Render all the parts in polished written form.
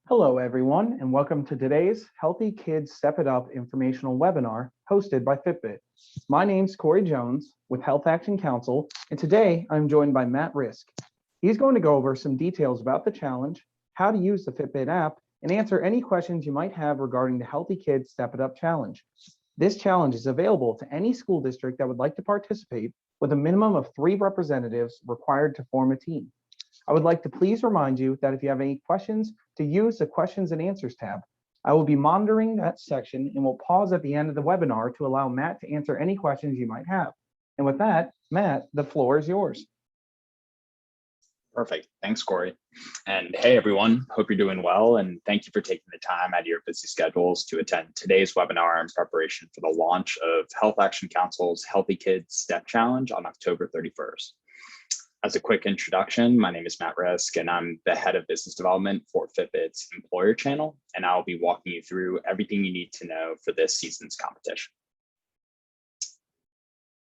Hello, everyone, and welcome to today's Healthy Kids Step It Up informational webinar hosted by Fitbit. My name's Corey Jones with Health Action Council, and today I'm joined by Matt Risk. He's going to go over some details about the challenge, how to use the Fitbit app, and answer any questions you might have regarding the Healthy Kids Step It Up challenge. This challenge is available to any school district that would like to participate, with a minimum of 3 representatives required to form a team. I would like to please remind you that if you have any questions, to use the questions and answers tab. I will be monitoring that section and will pause at the end of the webinar to allow Matt to answer any questions you might have. And with that, Matt, the floor is yours. Perfect. Thanks, Corey. And hey, everyone, hope you're doing well. And thank you for taking the time out of your busy schedules to attend today's webinar in preparation for the launch of Health Action Council's Healthy Kids Step Challenge on October 31st. As a quick introduction, my name is Matt Risk, and I'm the head of business development for Fitbit's employer channel, and I'll be walking you through everything you need to know for this season's competition.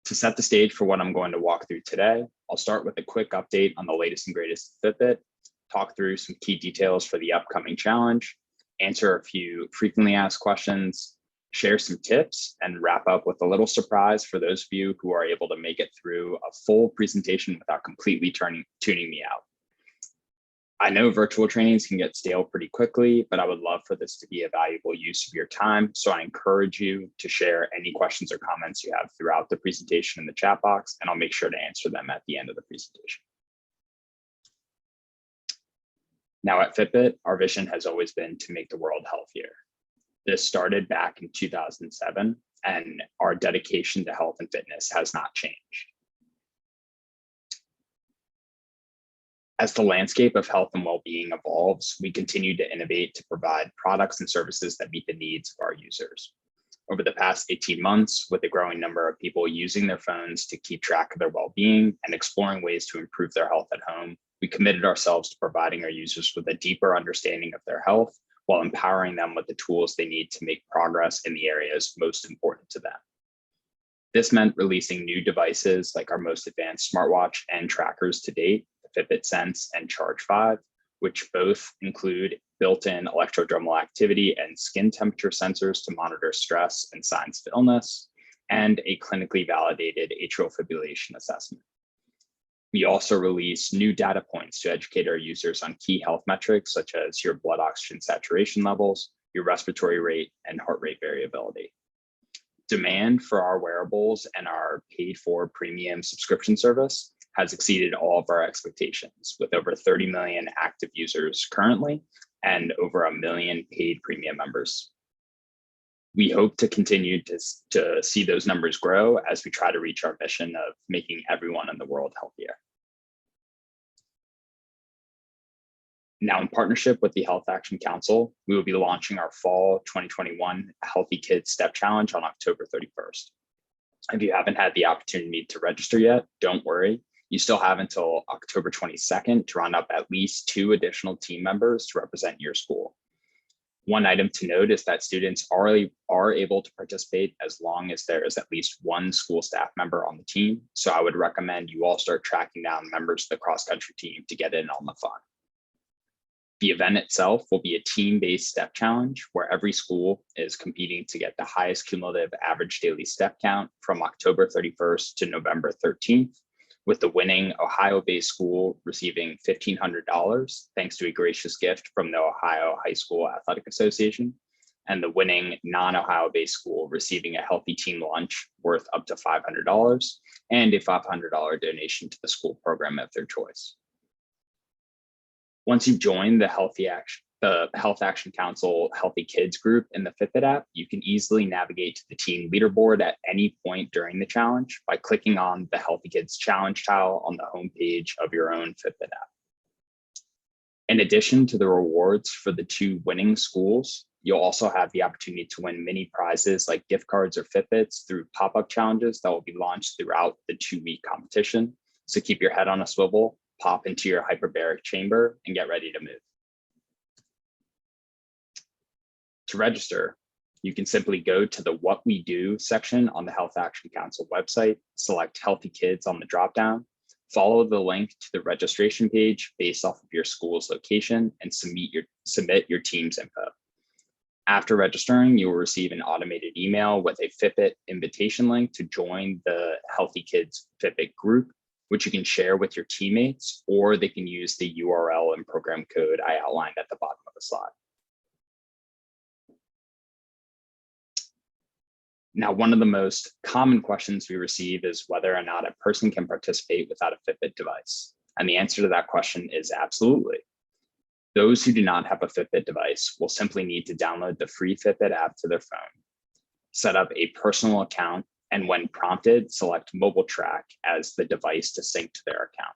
To set the stage for what I'm going to walk through today, I'll start with a quick update on the latest and greatest Fitbit, talk through some key details for the upcoming challenge, answer a few frequently asked questions, share some tips, and wrap up with a little surprise for those of you who are able to make it through a full presentation without completely tuning me out. I know virtual trainings can get stale pretty quickly, but I would love for this to be a valuable use of your time. So I encourage you to share any questions or comments you have throughout the presentation in the chat box, and I'll make sure to answer them at the end of the presentation. Now at Fitbit, our vision has always been to make the world healthier. This started back in 2007, and our dedication to health and fitness has not changed. As the landscape of health and well-being evolves, we continue to innovate to provide products and services that meet the needs of our users. Over the past 18 months, with a growing number of people using their phones to keep track of their well-being and exploring ways to improve their health at home, we committed ourselves to providing our users with a deeper understanding of their health while empowering them with the tools they need to make progress in the areas most important to them. This meant releasing new devices like our most advanced smartwatch and trackers to date, the Fitbit Sense and Charge 5, which both include built-in electrodromal activity and skin temperature sensors to monitor stress and signs of illness, and a clinically validated atrial fibrillation assessment. We also release new data points to educate our users on key health metrics, such as your blood oxygen saturation levels, your respiratory rate, and heart rate variability. Demand for our wearables and our paid-for premium subscription service has exceeded all of our expectations, with over 30 million active users currently and over 1 million paid premium members. We hope to continue to see those numbers grow as we try to reach our mission of making everyone in the world healthier. Now, in partnership with the Health Action Council, we will be launching our fall 2021 Healthy Kids Step Challenge on October 31st. If you haven't had the opportunity to register yet, don't worry. You still have until October 22nd to round up at least 2 additional team members to represent your school. One item to note is that students are able to participate as long as there is at least 1 school staff member on the team. So I would recommend you all start tracking down members of the cross-country team to get in on the fun. The event itself will be a team-based step challenge where every school is competing to get the highest cumulative average daily step count from October 31st to November 13th, with the winning Ohio-based school receiving $1,500 thanks to a gracious gift from the Ohio High School Athletic Association, and the winning non-Ohio-based school receiving a healthy team lunch worth up to $500 and a $500 donation to the school program of their choice. Once you've joined the Health Action Council Healthy Kids group in the Fitbit app, you can easily navigate to the team leaderboard at any point during the challenge by clicking on the Healthy Kids Challenge tile on the homepage of your own Fitbit app. In addition to the rewards for the 2 winning schools, you'll also have the opportunity to win mini prizes like gift cards or Fitbits through pop-up challenges that will be launched throughout the 2-week competition. So keep your head on a swivel, pop into your hyperbaric chamber, and get ready to move. To register, you can simply go to the What We Do section on the Health Action Council website, select Healthy Kids on the dropdown, Follow the link to the registration page based off of your school's location and submit your team's info. After registering, you will receive an automated email with a Fitbit invitation link to join the Healthy Kids Fitbit group, which you can share with your teammates, or they can use the URL and program code I outlined at the bottom of the slide. Now, one of the most common questions we receive is whether or not a person can participate without a Fitbit device. And the answer to that question is absolutely. Those who do not have a Fitbit device will simply need to download the free Fitbit app to their phone, set up a personal account, and when prompted, select Mobile Track as the device to sync to their account.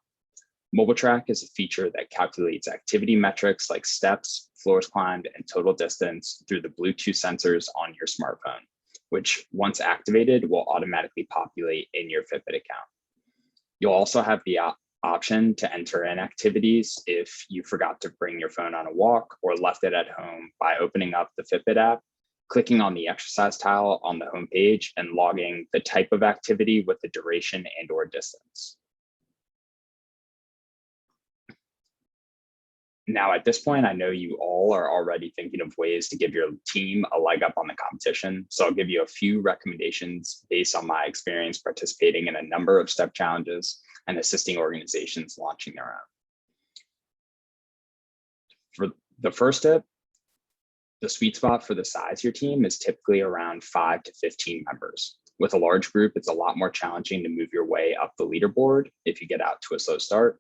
Mobile Track is a feature that calculates activity metrics like steps, floors climbed, and total distance through the Bluetooth sensors on your smartphone, which once activated will automatically populate in your Fitbit account. You'll also have the option to enter in activities if you forgot to bring your phone on a walk or left it at home by opening up the Fitbit app, clicking on the exercise tile on the home page, and logging the type of activity with the duration and/or distance. Now, at this point, I know you all are already thinking of ways to give your team a leg up on the competition. So I'll give you a few recommendations based on my experience participating in a number of step challenges and assisting organizations launching their own. For the first tip, the sweet spot for the size of your team is typically around 5 to 15 members. With a large group, it's a lot more challenging to move your way up the leaderboard if you get out to a slow start.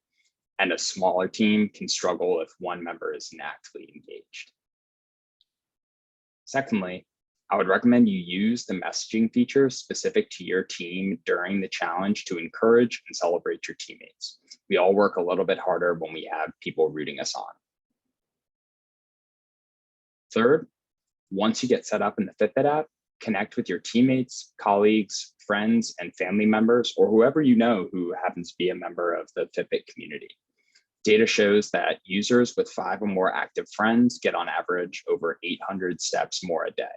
And a smaller team can struggle if one member isn't actively engaged. Secondly, I would recommend you use the messaging feature specific to your team during the challenge to encourage and celebrate your teammates. We all work a little bit harder when we have people rooting us on. Third, once you get set up in the Fitbit app, connect with your teammates, colleagues, friends, and family members, or whoever you know who happens to be a member of the Fitbit community. Data shows that users with 5 or more active friends get on average over 800 steps more a day.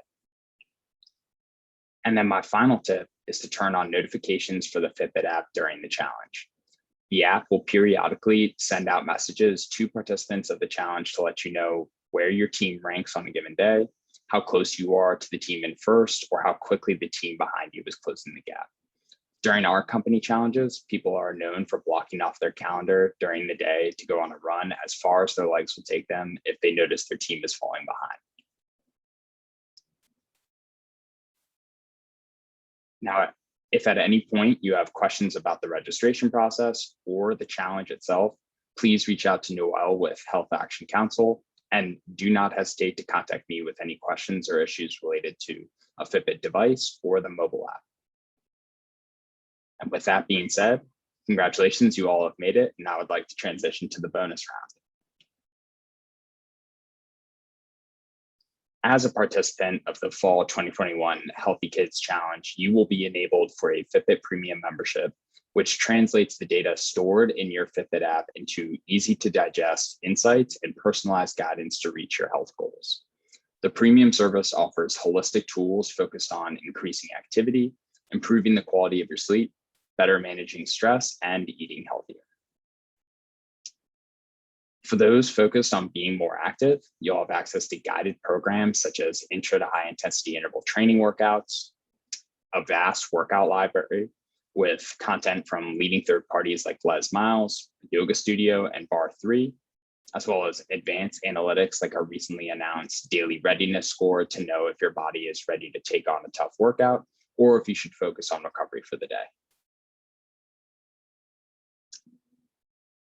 And then my final tip is to turn on notifications for the Fitbit app during the challenge. The app will periodically send out messages to participants of the challenge to let you know where your team ranks on a given day, how close you are to the team in first, or how quickly the team behind you is closing the gap. During our company challenges, people are known for blocking off their calendar during the day to go on a run as far as their legs will take them if they notice their team is falling behind. Now, if at any point you have questions about the registration process or the challenge itself, please reach out to Noel with Health Action Council, and do not hesitate to contact me with any questions or issues related to a Fitbit device or the mobile app. And with that being said, congratulations, you all have made it. And I would like to transition to the bonus round. As a participant of the Fall 2021 Healthy Kids Challenge, you will be enabled for a Fitbit Premium membership, which translates the data stored in your Fitbit app into easy to digest insights and personalized guidance to reach your health goals. The premium service offers holistic tools focused on increasing activity, improving the quality of your sleep, better managing stress, and eating healthier. For those focused on being more active, you'll have access to guided programs such as intro to high intensity interval training workouts, a vast workout library with content from leading third parties like Les Miles, Yoga Studio, and Bar3, as well as advanced analytics like our recently announced daily readiness score to know if your body is ready to take on a tough workout or if you should focus on recovery for the day.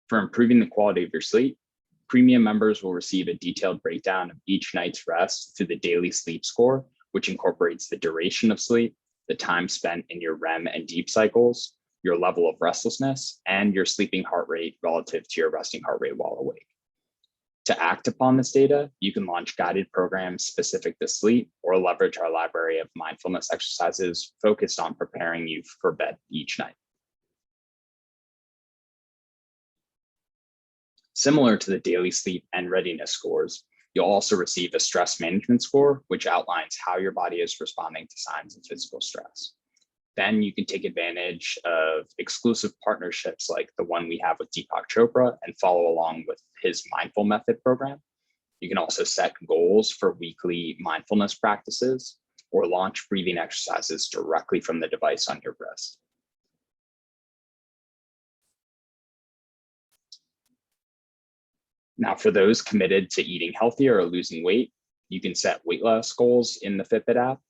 For improving the quality of your sleep, premium members will receive a detailed breakdown of each night's rest through the daily sleep score, which incorporates the duration of sleep, the time spent in your REM and deep cycles, your level of restlessness, and your sleeping heart rate relative to your resting heart rate while awake. To act upon this data, you can launch guided programs specific to sleep or leverage our library of mindfulness exercises focused on preparing you for bed each night. Similar to the daily sleep and readiness scores, you'll also receive a stress management score, which outlines how your body is responding to signs of physical stress. Then you can take advantage of exclusive partnerships like the one we have with Deepak Chopra and follow along with his Mindful Method program. You can also set goals for weekly mindfulness practices or launch breathing exercises directly from the device on your wrist. Now, for those committed to eating healthier or losing weight, you can set weight loss goals in the Fitbit app,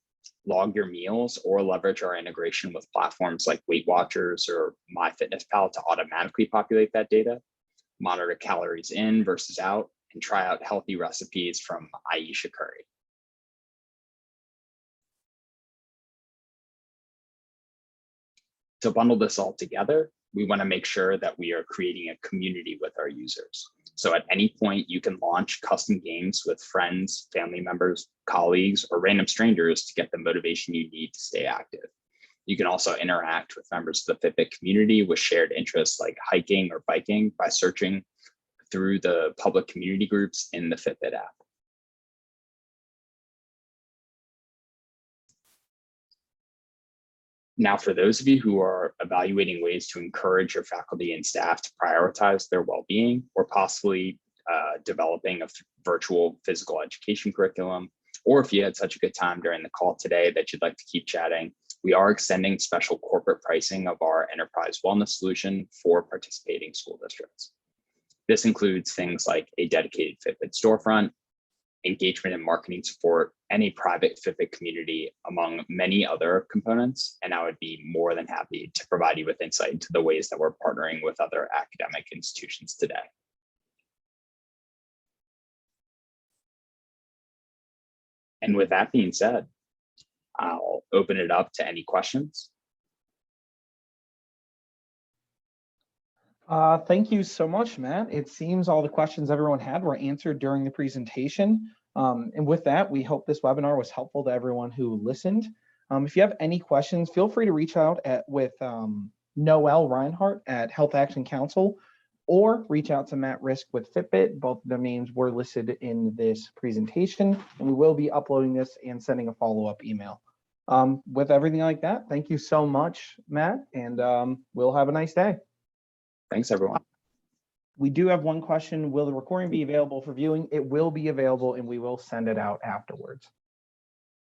log your meals, or leverage our integration with platforms like Weight Watchers or MyFitnessPal to automatically populate that data, monitor calories in versus out, and try out healthy recipes from Aisha Curry. To bundle this all together, we want to make sure that we are creating a community with our users. So at any point, you can launch custom games with friends, family members, colleagues, or random strangers to get the motivation you need to stay active. You can also interact with members of the Fitbit community with shared interests like hiking or biking by searching through the public community groups in the Fitbit app. Now, for those of you who are evaluating ways to encourage your faculty and staff to prioritize their well-being, or possibly developing a virtual physical education curriculum, or if you had such a good time during the call today that you'd like to keep chatting, we are extending special corporate pricing of our enterprise wellness solution for participating school districts. This includes things like a dedicated Fitbit storefront, engagement and marketing support, and a private Fitbit community, among many other components. And I would be more than happy to provide you with insight into the ways that we're partnering with other academic institutions today. And with that being said, I'll open it up to any questions. Thank you so much, Matt. It seems all the questions everyone had were answered during the presentation. And with that, we hope this webinar was helpful to everyone who listened. If you have any questions, feel free to reach out with Noel Reinhardt at Health Action Council, or reach out to Matt Risk with Fitbit. Both of their names were listed in this presentation, and we will be uploading this and sending a follow-up email. With everything like that, thank you so much, Matt, and we'll have a nice day. Thanks, everyone. We do have one question. Will the recording be available for viewing? It will be available, and we will send it out afterwards.